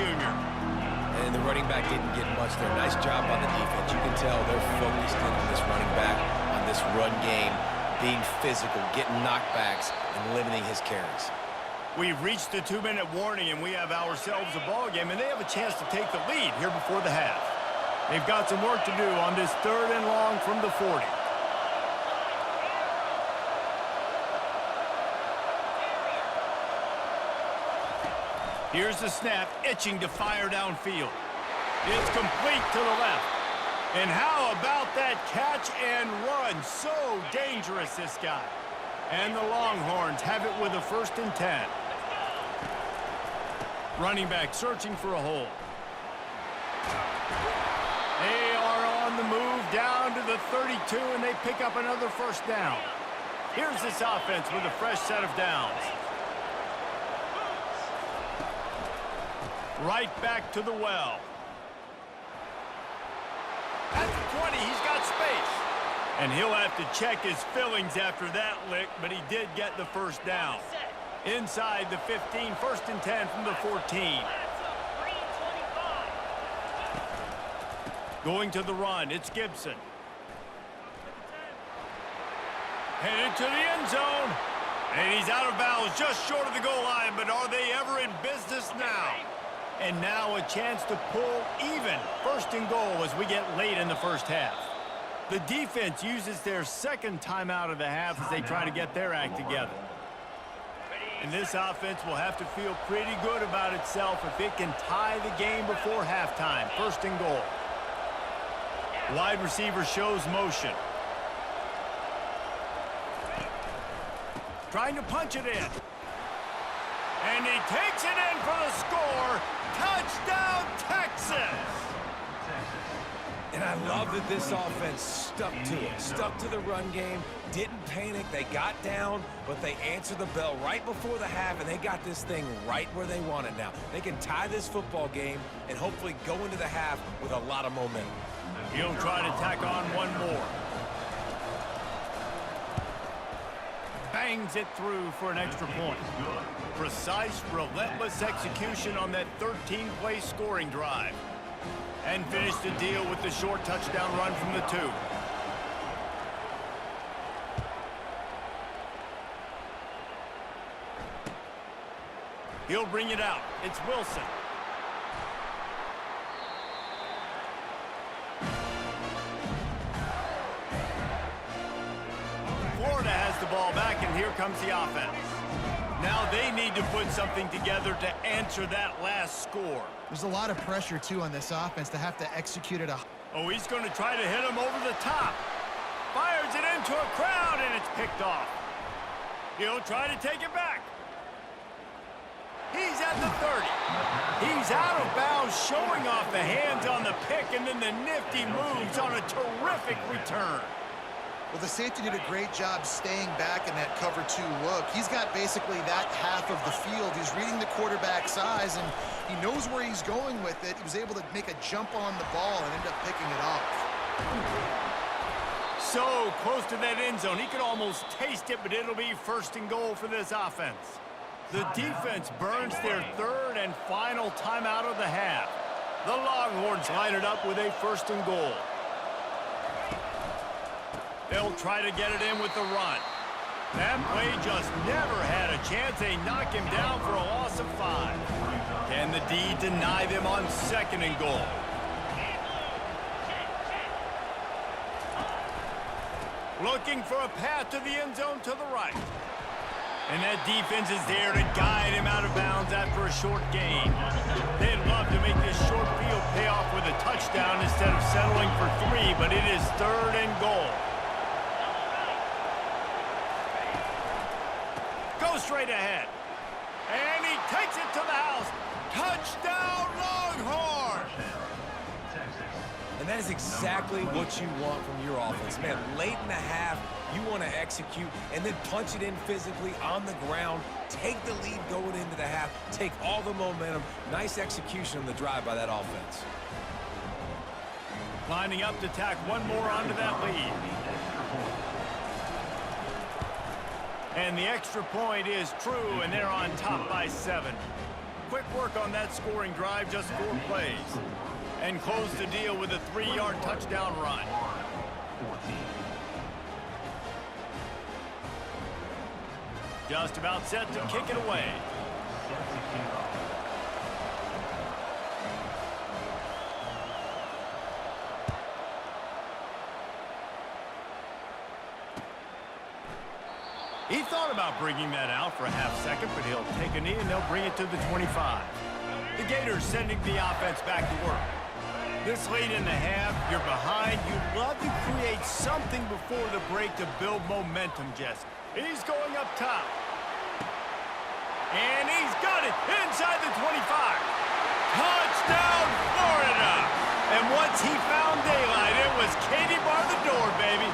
Jr. And the running back didn't get much there. Nice job on the defense. You can tell they're focused in on this running back, on this run game, being physical, getting knockbacks, and limiting his carries. We've reached the 2-minute warning, and we have ourselves a ball game, and they have a chance to take the lead here before the half. They've got some work to do on this 3rd and long from the 40. Here's the snap, itching to fire downfield. It's complete to the left. And how about that catch and run? So dangerous, this guy. And the Longhorns have it with a 1st and 10. Running back searching for a hole. They are on the move down to the 32, and they pick up another 1st down. Here's this offense with a fresh set of downs. Right back to the well. At the 20, he's got space. And he'll have to check his fillings after that lick, but he did get the 1st down. Inside the 15, 1st and 10 from the 14. Going to the run, it's Gibson. Headed to the end zone. And he's out of bounds just short of the goal line, but are they ever in business now? And now a chance to pull even 1st and goal as we get late in the 1st half. The defense uses their 2nd timeout of the half as they try to get their act together. And this offense will have to feel pretty good about itself if it can tie the game before halftime. 1st and goal. Wide receiver shows motion. Trying to punch it in. And he takes it in for the score. Touchdown, Texas! And I love that this offense stuck to it, stuck to the run game, didn't panic. They got down, but they answered the bell right before the half, and they got this thing right where they want it now. They can tie this football game and hopefully go into the half with a lot of momentum. He'll try to tack on one more. Bangs it through for an extra point. Precise, relentless execution on that 13-play scoring drive. And finish the deal with the short touchdown run from the 2. He'll bring it out. It's Wilson. Florida has the ball back, and here comes the offense. Now they need to put something together to answer that last score. There's a lot of pressure, too, on this offense to have to execute it. Oh, he's going to try to hit him over the top. Fires it into a crowd, and it's picked off. He'll try to take it back. He's at the 30. He's out of bounds, showing off the hands on the pick, and then the nifty moves on a terrific return. Well, the safety did a great job staying back in that cover 2 look. He's got basically that half of the field. He's reading the quarterback's eyes, and he knows where he's going with it. He was able to make a jump on the ball and end up picking it off. So close to that end zone. He could almost taste it, but it'll be 1st and goal for this offense. The defense burns their 3rd and final timeout of the half. The Longhorns line it up with a 1st and goal. They'll try to get it in with the run. That play just never had a chance. They knock him down for a loss of 5. Can the D deny them on 2nd and goal? Looking for a path to the end zone to the right. And that defense is there to guide him out of bounds after a short gain. They'd love to make this short field pay off with a touchdown instead of settling for 3, but it is 3rd and goal. Go straight ahead. And he takes it to the house. Touchdown, Longhorns! And that is exactly what you want from your offense. Man, late in the half, you want to execute and then punch it in physically on the ground, take the lead going into the half, take all the momentum. Nice execution on the drive by that offense. Lining up to tack one more onto that lead. And the extra point is true, and they're on top by 7. Quick work on that scoring drive, just 4 plays. And close the deal with a 3-yard touchdown run. Just about set to kick it away. He thought about bringing that out for a half second, but he'll take a knee and they'll bring it to the 25. The Gators sending the offense back to work. This late in the half, you're behind. You'd love to create something before the break to build momentum, Jesse. He's going up top. And he's got it inside the 25. Touchdown, Florida! And once he found daylight, it was Katie bar the door, baby.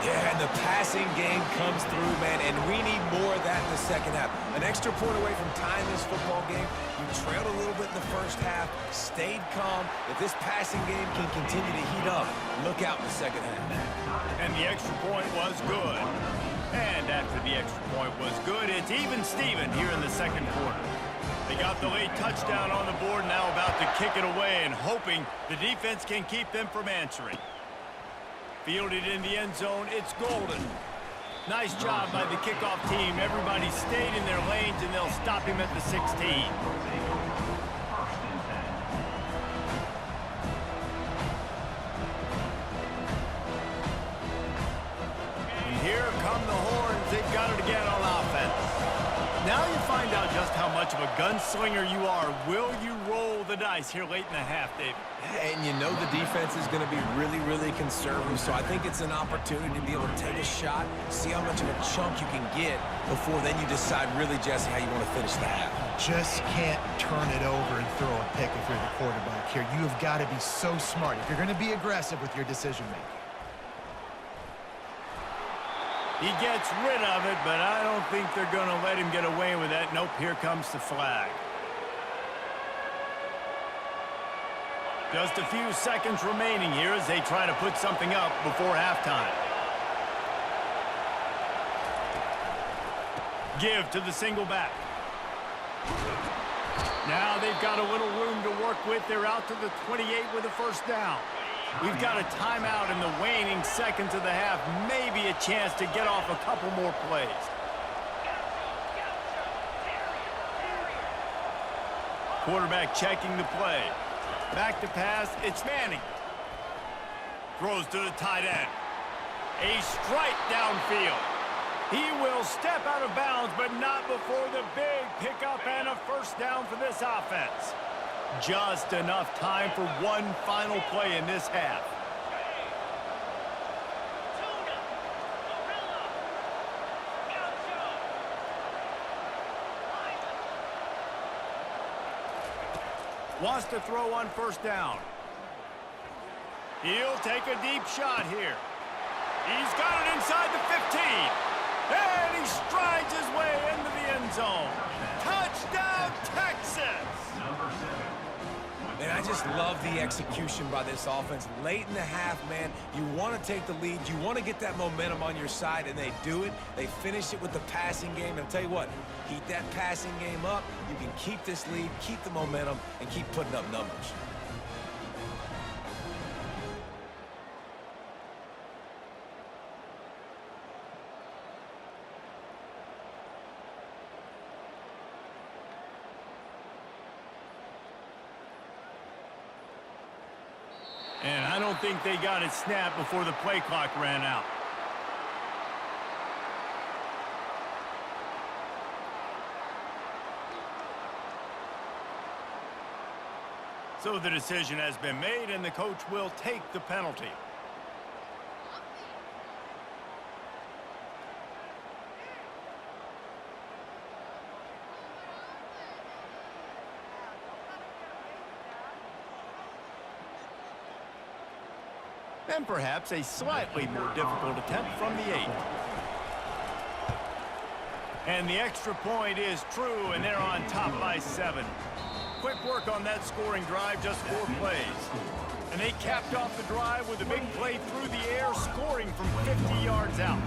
Yeah, and the passing game comes through, man, and we need more of that in the second half. An extra point away from tying this football game. You trailed a little bit in the first half, stayed calm. If this passing game can continue to heat up, look out in the second half. And the extra point was good. And after the extra point was good, it's even Steven here in the second quarter. They got the late touchdown on the board, now about to kick it away and hoping the defense can keep them from answering. Fielded in the end zone, it's golden. Nice job by the kickoff team. Everybody stayed in their lanes, and they'll stop him at the 16. And here come the horns. They've got it again on offense. Now you find out just how much of a gunslinger you are. Will you roll the dice here late in the half, David? And you know the defense is going to be really, really conservative, so I think it's an opportunity to be able to take a shot, see how much of a chunk you can get before then you decide really, Jesse, how you want to finish the half. Just can't turn it over and throw a pick if you're the quarterback here. You have got to be so smart if you're going to be aggressive with your decision-making. He gets rid of it, but I don't think they're going to let him get away with that. Nope, here comes the flag. Just a few seconds remaining here as they try to put something up before halftime. Give to the single back. Now they've got a little room to work with. They're out to the 28 with a first down. We've got a timeout in the waning seconds of the half. Maybe a chance to get off a couple more plays. Quarterback checking the play. Back to pass, it's Manning. Throws to the tight end. A strike downfield. He will step out of bounds, but not before the big pickup and a first down for this offense. Just enough time for one final play in this half. Wants to throw on first down. He'll take a deep shot here. He's got it inside the 15. And he strides his way into the end zone. Touchdown, Texas! And I just love the execution by this offense. Late in the half, man, you want to take the lead. You want to get that momentum on your side, and they do it. They finish it with the passing game. And I'll tell you what, heat that passing game up. You can keep this lead, keep the momentum, and keep putting up numbers. And I don't think they got it snapped before the play clock ran out. So the decision has been made, and the coach will take the penalty. And perhaps a slightly more difficult attempt from the 8. And the extra point is true, and they're on top by 7. Quick work on that scoring drive, just 4 plays. And they capped off the drive with a big play through the air, scoring from 50 yards out.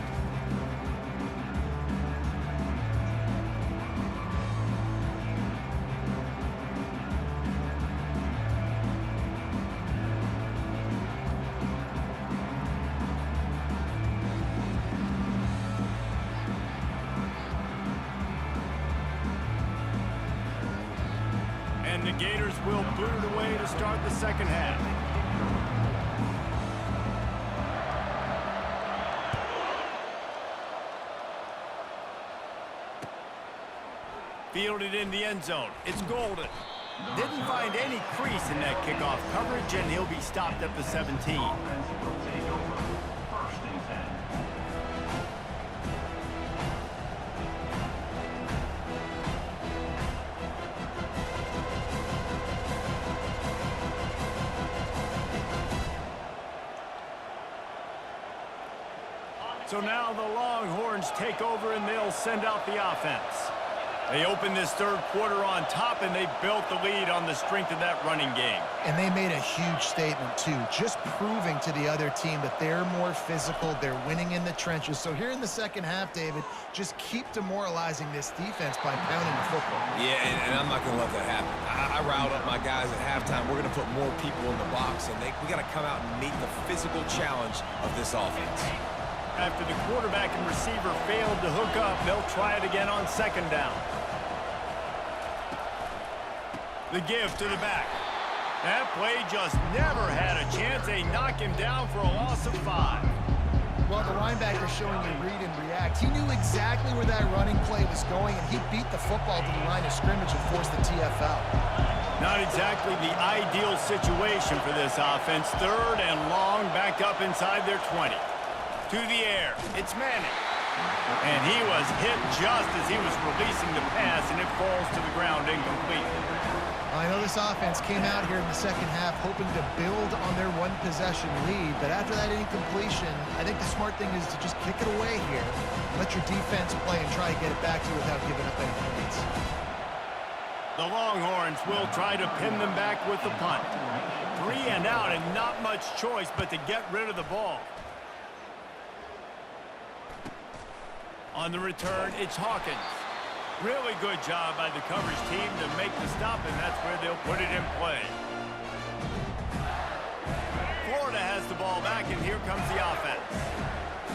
And the Gators will boot it away to start the second half. Fielded in the end zone. It's Golden. Didn't find any crease in that kickoff coverage, and he'll be stopped at the 17. So now the Longhorns take over, and they'll send out the offense. They open this third quarter on top, and they built the lead on the strength of that running game. And they made a huge statement, too, just proving to the other team that they're more physical, they're winning in the trenches. So here in the second half, David, just keep demoralizing this defense by pounding the football. Yeah, and I'm not going to let that happen. I riled up my guys at halftime. We're going to put more people in the box, and we got to come out and meet the physical challenge of this offense. After the quarterback and receiver failed to hook up, they'll try it again on second down. The give to the back. That play just never had a chance. They knock him down for a loss of 5. Well, the linebacker showing you read and react. He knew exactly where that running play was going, and he beat the football to the line of scrimmage and forced the TFL. Not exactly the ideal situation for this offense. Third and long, back up inside their 20. To the air, it's Manning. And he was hit just as he was releasing the pass, and it falls to the ground incomplete. I know this offense came out here in the second half hoping to build on their one-possession lead, but after that incompletion, I think the smart thing is to just kick it away here. Let your defense play and try to get it back to you without giving up any points. The Longhorns will try to pin them back with the punt. 3 and out, and not much choice but to get rid of the ball. On the return, it's Hawkins. Really good job by the coverage team to make the stop, and that's where they'll put it in play. Florida has the ball back, and here comes the offense.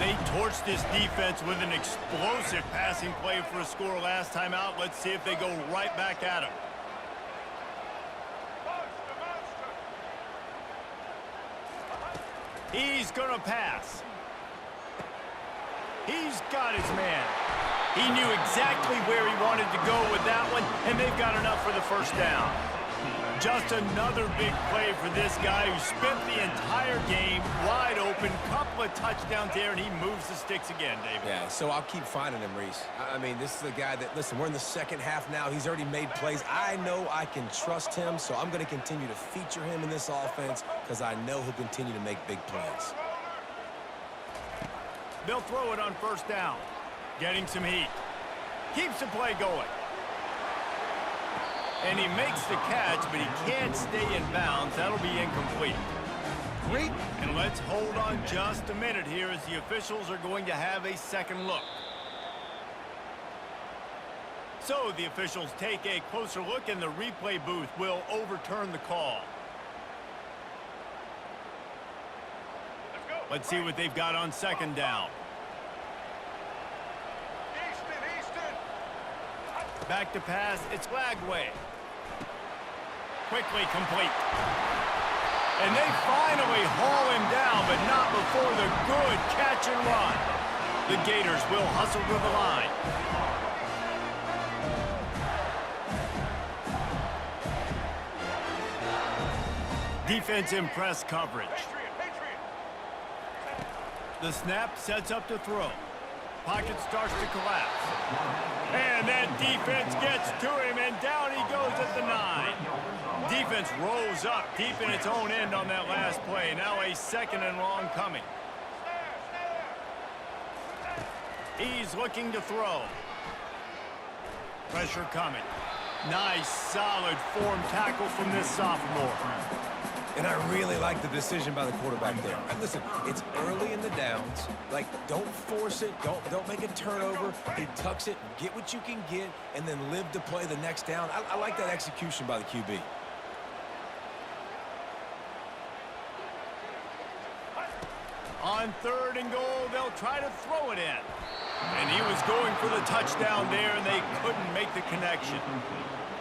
They torched this defense with an explosive passing play for a score last time out. Let's see if they go right back at him. He's going to pass. He's got his man. He knew exactly where he wanted to go with that one, and they've got enough for the first down. Just another big play for this guy who spent the entire game wide open. Couple of touchdowns there, and he moves the sticks again, David. Yeah, so I'll keep finding him, Reese. I mean, this is the guy that, listen, we're in the second half now. He's already made plays. I know I can trust him, so I'm going to continue to feature him in this offense because I know he'll continue to make big plays. They'll throw it on first down. Getting some heat. Keeps the play going. And he makes the catch, but he can't stay in bounds. That'll be incomplete. Great. And let's hold on just a minute here as the officials are going to have a second look. So the officials take a closer look, and the replay booth will overturn the call. Let's see what they've got on second down. Back to pass, it's Lagway. Quickly complete. And they finally haul him down, but not before the good catch and run. The Gators will hustle to the line. Defense in press coverage. The snap sets up to throw. Pocket starts to collapse. And that defense gets to him, and down he goes at the 9. Defense rolls up deep in its own end on that last play. Now a second and long coming. He's looking to throw. Pressure coming. Nice, solid form tackle from this sophomore. And I really like the decision by the quarterback there. And listen, it's early in the downs. Like, don't force it. Don't make a turnover. He tucks it, get what you can get, and then live to play the next down. I like that execution by the QB. On third and goal, they'll try to throw it in. And he was going for the touchdown there, and they couldn't make the connection.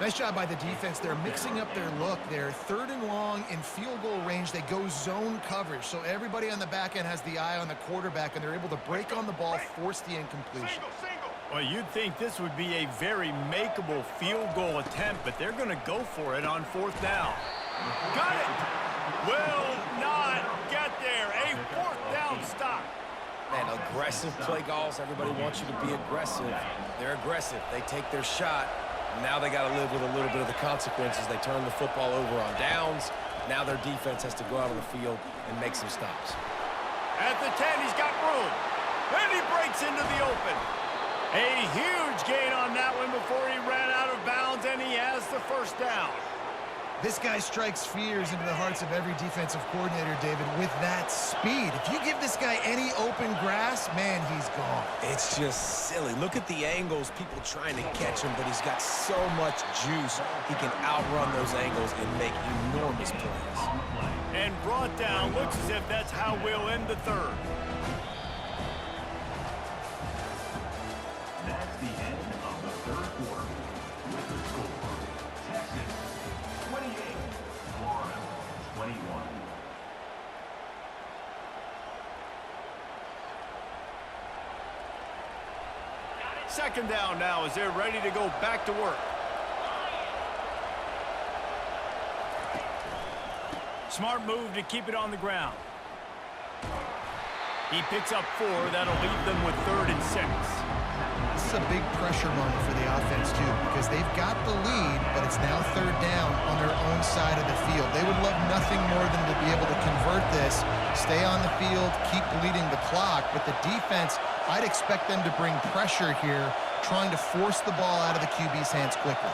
Nice job by the defense. They're mixing up their look. They're 3rd and long in field goal range. They go zone coverage. So everybody on the back end has the eye on the quarterback, and they're able to break on the ball, force the incompletion. Well, you'd think this would be a very makeable field goal attempt, but they're going to go for it on 4th down. Got it! Will not get there. A 4th down stop. Man, aggressive play calls. Everybody wants you to be aggressive. They're aggressive. They take their shot. Now they got to live with a little bit of the consequences. They turn the football over on downs. Now their defense has to go out on the field and make some stops. At the 10, he's got room. And he breaks into the open. A huge gain on that one before he ran out of bounds, and he has the 1st down. This guy strikes fears into the hearts of every defensive coordinator, David, with that speed. If you give this guy any open grass, man, he's gone. It's just silly. Look at the angles, people trying to catch him, but he's got so much juice. He can outrun those angles and make enormous plays. And brought down. Looks as if that's how we'll end the 3rd. That's the end of the 3rd quarter. With the score, Texas 28, Florida 21. Second down now as they're ready to go back to work. Smart move to keep it on the ground. He picks up 4. That'll leave them with 3rd and 6. This is a big pressure moment for the offense, too, because they've got the lead, but it's now 3rd down on their own side of the field. They would love nothing more than to be able to convert this, stay on the field, keep bleeding the clock, but the defense, I'd expect them to bring pressure here, trying to force the ball out of the QB's hands quickly.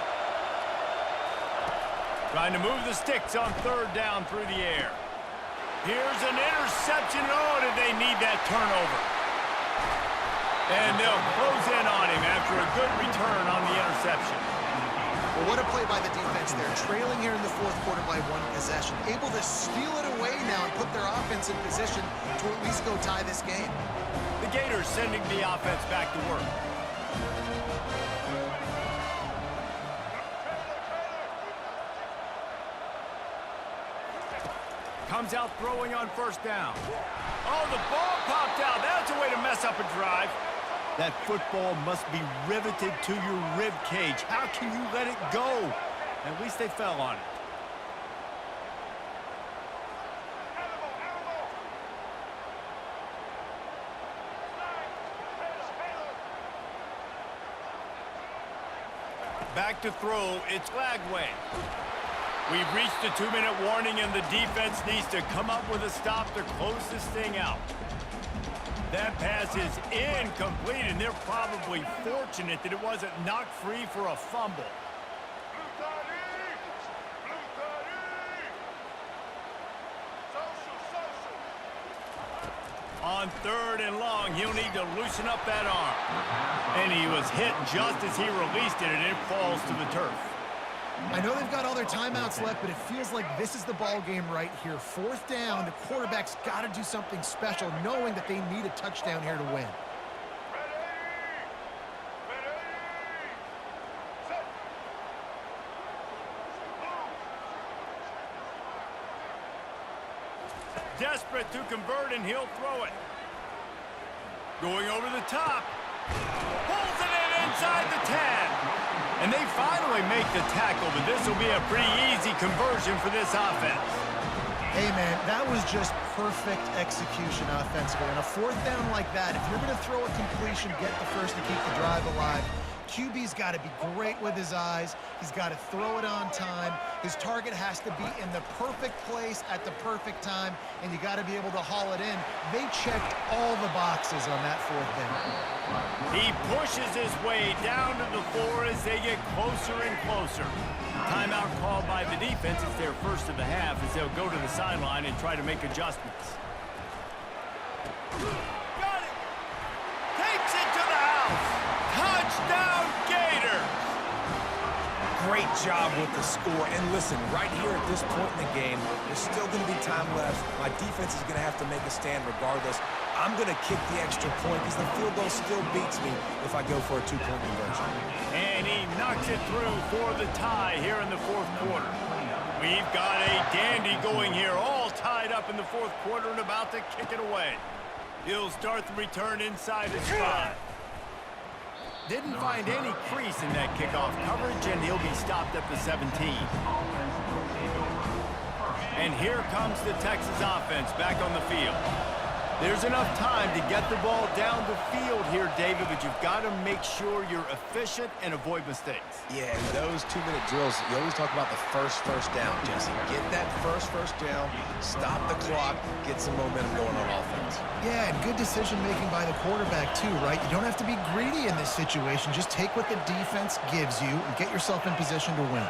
Trying to move the sticks on 3rd down through the air. Here's an interception. Oh, did they need that turnover? And they'll close in on him after a good return on the interception. Well, what a play by the defense there. Trailing here in the 4th quarter by 1 possession. Able to steal it away now and put their offense in position to at least go tie this game. The Gators sending the offense back to work. Comes out throwing on 1st down. Oh, the ball popped out. That's a way to mess up a drive. That football must be riveted to your rib cage. How can you let it go? At least they fell on it. Back to throw. It's Lagway. We've reached the 2-minute warning, and the defense needs to come up with a stop to close this thing out. That pass is incomplete, and they're probably fortunate that it wasn't knocked free for a fumble. On 3rd and long, he'll need to loosen up that arm. And he was hit just as he released it, and it falls to the turf. I know they've got all their timeouts left, but it feels like this is the ball game right here. 4th down, the quarterback's got to do something special, knowing that they need a touchdown here to win. Desperate to convert, and he'll throw it. Going over the top. Pulls it in inside the 10. And they finally make the tackle, but this will be a pretty easy conversion for this offense. Hey, man, that was just perfect execution offensively. On a 4th down like that, if you're going to throw a completion, get the first to keep the drive alive. QB's got to be great with his eyes. He's got to throw it on time. His target has to be in the perfect place at the perfect time, and you got to be able to haul it in. They checked all the boxes on that 4th down. He pushes his way down to the floor as they get closer and closer. Timeout called by the defense. It's their first of the half as they'll go to the sideline and try to make adjustments. Got it! Takes it to the house! Touchdown, Gators! Great job with the score. And listen, right here at this point in the game, there's still going to be time left. My defense is going to have to make a stand regardless. I'm going to kick the extra point because the field goal still beats me if I go for a two-point conversion. And he knocks it through for the tie here in the fourth quarter. We've got a dandy going here, all tied up in the fourth quarter and about to kick it away. He'll start the return inside his 5. Didn't find any crease in that kickoff coverage, and he'll be stopped at the 17. And here comes the Texas offense back on the field. There's enough time to get the ball down the field here, David, but you've got to make sure you're efficient and avoid mistakes. Yeah, in those 2-minute drills, you always talk about the first down, Jesse. Get that first down, stop the clock, get some momentum going on offense. Yeah, and good decision-making by the quarterback, too, right? You don't have to be greedy in this situation. Just take what the defense gives you and get yourself in position to win.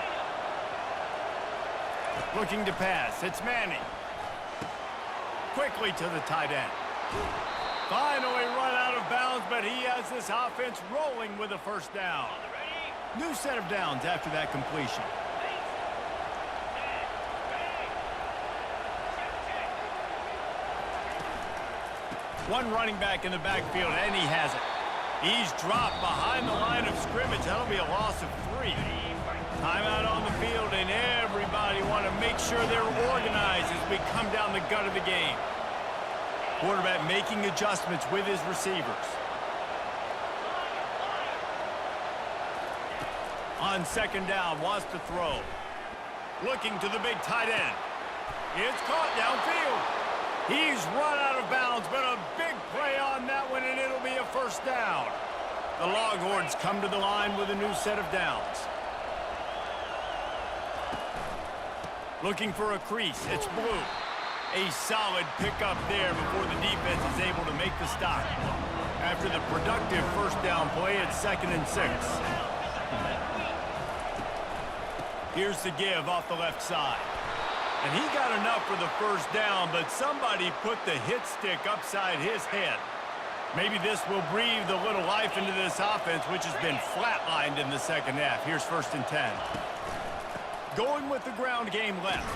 Looking to pass. It's Manning. Quickly to the tight end. Finally run out of bounds, but he has this offense rolling with a first down. New set of downs after that completion. One running back in the backfield, and he has it. He's dropped behind the line of scrimmage. That'll be a loss of 3. Timeout on the field, and everybody want to make sure they're organized as we come down the gut of the game. Quarterback making adjustments with his receivers. On second down, wants to throw. Looking to the big tight end. It's caught downfield. He's run out of bounds, but a big play on that one, and it'll be a first down. The Longhorns come to the line with a new set of downs. Looking for a crease. It's Blue. A solid pickup there before the defense is able to make the stop. After the productive first down play, it's 2nd and 6. Here's the give off the left side. And he got enough for the first down, but somebody put the hit stick upside his head. Maybe this will breathe a little life into this offense, which has been flatlined in the second half. Here's 1st and 10. Going with the ground game left.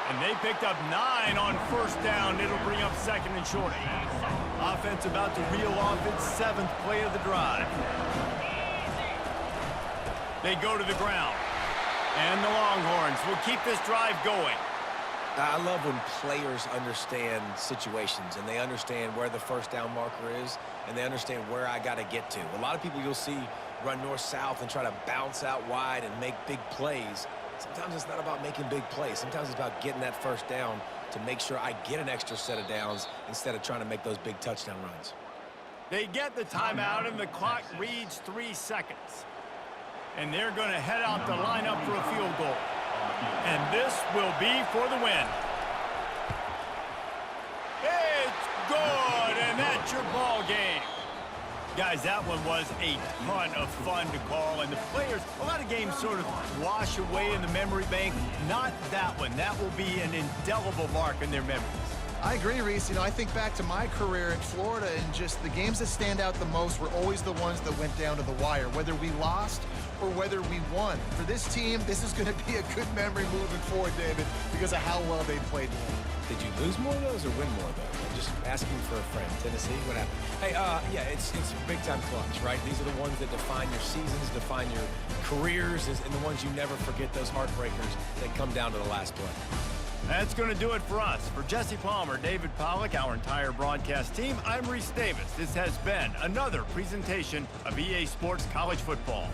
And they picked up 9 on first down. It'll bring up 2nd and short. Offense about to reel off its 7th play of the drive. They go to the ground. And the Longhorns will keep this drive going. I love when players understand situations and they understand where the first down marker is and they understand where I got to get to. A lot of people you'll see run north-south and try to bounce out wide and make big plays. Sometimes it's not about making big plays. Sometimes it's about getting that first down to make sure I get an extra set of downs instead of trying to make those big touchdown runs. They get the timeout and the clock reads 3 seconds. And they're going to head out the lineup for a field goal. And this will be for the win. It's good, and that's your ball game. Guys, that one was a ton of fun to call, and the players, a lot of games sort of wash away in the memory bank. Not that one. That will be an indelible mark in their memories. I agree, Reese. You know, I think back to my career in Florida, and just the games that stand out the most were always the ones that went down to the wire, whether we lost or whether we won. For this team, this is going to be a good memory moving forward, David, because of how well they played. Did you lose more of those or win more of those? I'm just asking for a friend. Tennessee, what happened? Hey, yeah, it's big-time clutch, right? These are the ones that define your seasons, define your careers, and the ones you never forget, those heartbreakers that come down to the last play. That's going to do it for us. For Jesse Palmer, David Pollack, our entire broadcast team, I'm Reese Davis. This has been another presentation of EA Sports College Football.